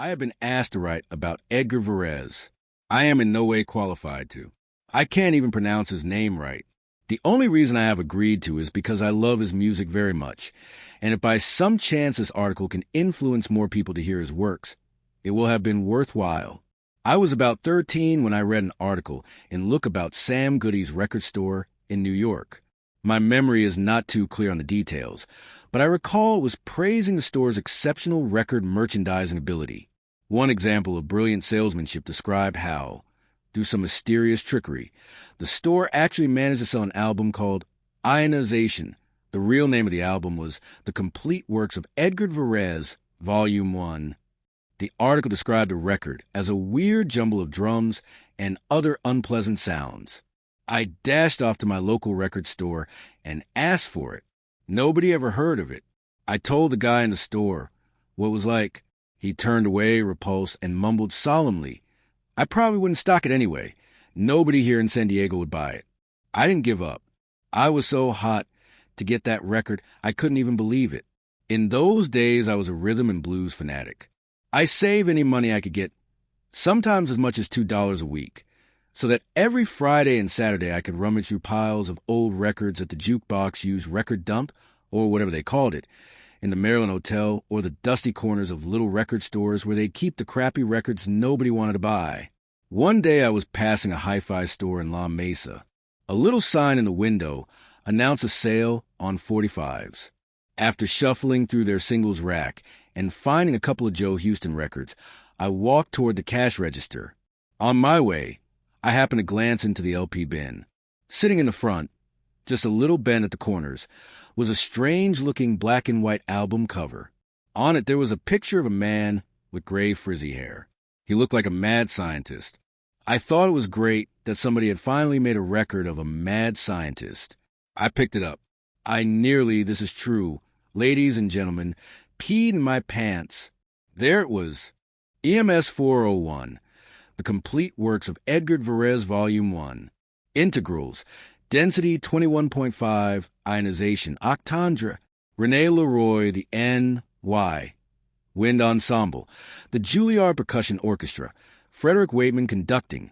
I have been asked to write about Edgard Varese. I am in no way qualified to. I can't even pronounce his name right. The only reason I have agreed to is because I love his music very much, and if by some chance this article can influence more people to hear his works, it will have been worthwhile. I was about 13 when I read an article in Look about Sam Goody's record store in New York. My memory is not too clear on the details, but I recall it was praising the store's exceptional record merchandising ability. One example of brilliant salesmanship described how, through some mysterious trickery, the store actually managed to sell an album called Ionisations. The real name of the album was The Complete Works of Edgard Varese, Volume 1. The article described the record as a weird jumble of drums and other unpleasant sounds. I dashed off to my local record store and asked for it. Nobody ever heard of it. I told the guy in the store what it was like. He turned away, repulsed, and mumbled solemnly, "I probably wouldn't stock it anyway. Nobody here in San Diego would buy it." I didn't give up. I was so hot to get that record, I couldn't even believe it. In those days, I was a rhythm and blues fanatic. I saved any money I could get, sometimes as much as $2 a week, so that every Friday and Saturday I could rummage through piles of old records at the jukebox used record dump, or whatever they called it, in the Maryland Hotel, or the dusty corners of little record stores where they'd keep the crappy records nobody wanted to buy. One day I was passing a hi-fi store in La Mesa. A little sign in the window announced a sale on 45s. After shuffling through their singles rack and finding a couple of Joe Houston records, I walked toward the cash register. On my way, I happened to glance into the LP bin. Sitting in the front, just a little bent at the corners, was a strange-looking black and white album cover. On it there was a picture of a man with gray frizzy hair. He looked like a mad scientist. I thought it was great that somebody had finally made a record of a mad scientist. I picked it up. This is true, ladies and gentlemen, peed in my pants. There it was. EMS 401, The Complete Works of Edgard Varese, Volume 1. Integrals, Density 21.5, Ionization, Octandra, René Leroy, the N.Y. Wind Ensemble, the Juilliard Percussion Orchestra, Frederick Waitman conducting.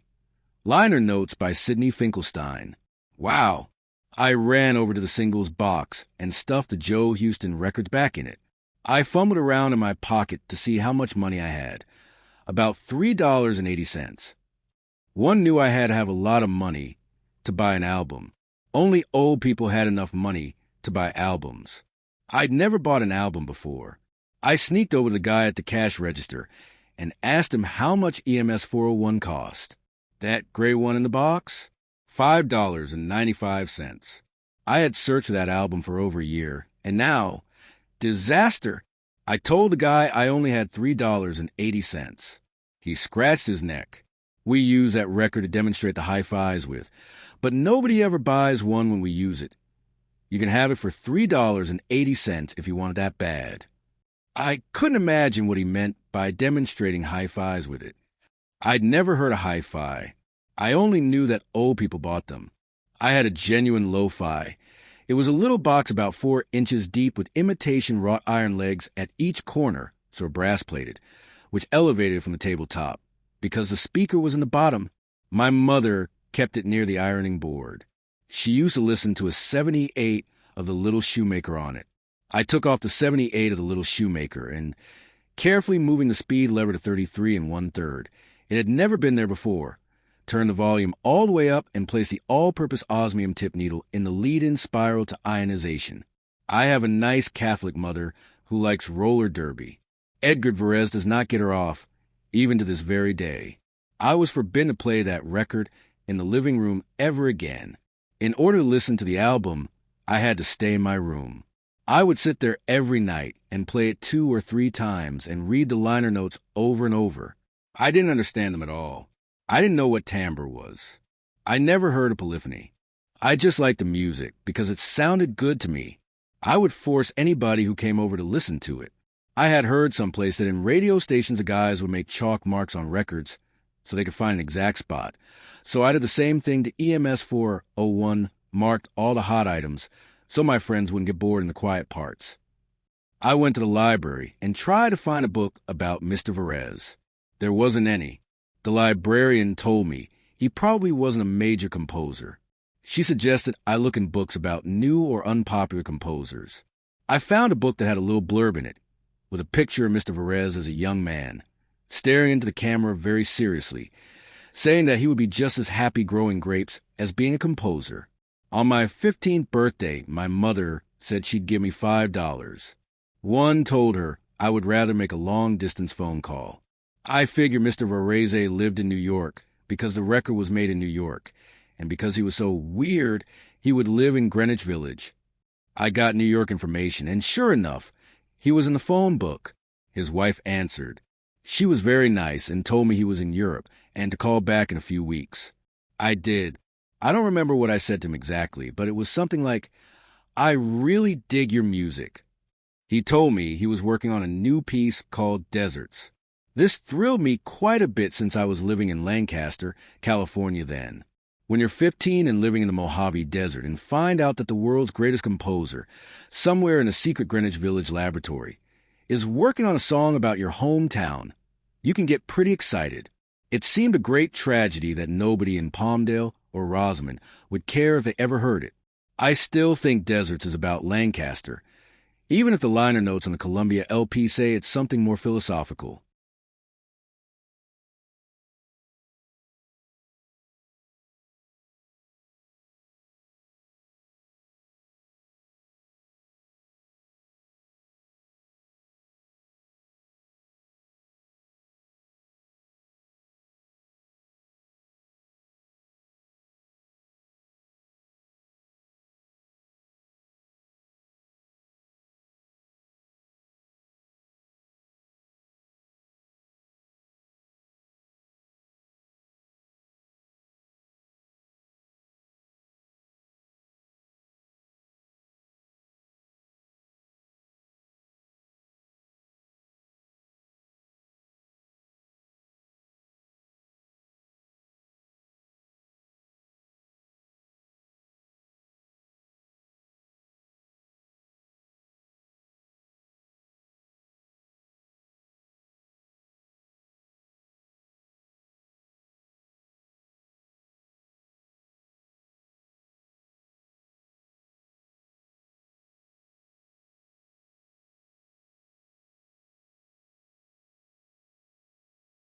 Liner notes by Sidney Finkelstein. Wow! I ran over to the singles box and stuffed the Joe Houston records back in it. I fumbled around in my pocket to see how much money I had. About $3.80. One knew I had to have a lot of money to buy an album. Only old people had enough money to buy albums. I'd never bought an album before. I sneaked over to the guy at the cash register and asked him how much EMS 401 cost. That gray one in the box? $5.95. I had searched for that album for over a year, and now, disaster! I told the guy I only had $3.80. He scratched his neck. We use that record to demonstrate the hi-fis with, but nobody ever buys one when we use it. You can have it for $3.80 if you want it that bad. I couldn't imagine what he meant by demonstrating hi-fis with it. I'd never heard a hi-fi. I only knew that old people bought them. I had a genuine lo-fi. It was a little box about 4 inches deep with imitation wrought iron legs at each corner, so brass-plated, which elevated from the tabletop. Because the speaker was in the bottom, my mother kept it near the ironing board. She used to listen to a 78 of The Little Shoemaker on it. I took off the 78 of The Little Shoemaker and, carefully moving the speed lever to 33 1/3, it had never been there before, turned the volume all the way up and placed the all-purpose osmium tip needle in the lead-in spiral to ionization. I have a nice Catholic mother who likes roller derby. Edgard Varese does not get her off, even to this very day. I was forbidden to play that record in the living room ever again. In order to listen to the album, I had to stay in my room. I would sit there every night and play it 2 or 3 times and read the liner notes over and over. I didn't understand them at all. I didn't know what timbre was. I never heard of polyphony. I just liked the music because it sounded good to me. I would force anybody who came over to listen to it. I had heard someplace that in radio stations the guys would make chalk marks on records so they could find an exact spot. So I did the same thing to EMS 401, marked all the hot items so my friends wouldn't get bored in the quiet parts. I went to the library and tried to find a book about Mr. Varese. There wasn't any. The librarian told me he probably wasn't a major composer. She suggested I look in books about new or unpopular composers. I found a book that had a little blurb in it, with a picture of Mr. Varese as a young man, staring into the camera very seriously, saying that he would be just as happy growing grapes as being a composer. On my 15th birthday, my mother said she'd give me $5. One told her I would rather make a long-distance phone call. I figured Mr. Varese lived in New York because the record was made in New York, and because he was so weird, he would live in Greenwich Village. I got New York information, and sure enough, he was in the phone book. His wife answered. She was very nice and told me he was in Europe and to call back in a few weeks. I did. I don't remember what I said to him exactly, but it was something like, "I really dig your music." He told me he was working on a new piece called Deserts. This thrilled me quite a bit since I was living in Lancaster, California then. When you're 15 and living in the Mojave Desert and find out that the world's greatest composer, somewhere in a secret Greenwich Village laboratory, is working on a song about your hometown, you can get pretty excited. It seemed a great tragedy that nobody in Palmdale or Rosamond would care if they ever heard it. I still think Deserts is about Lancaster, even if the liner notes on the Columbia LP say it's something more philosophical.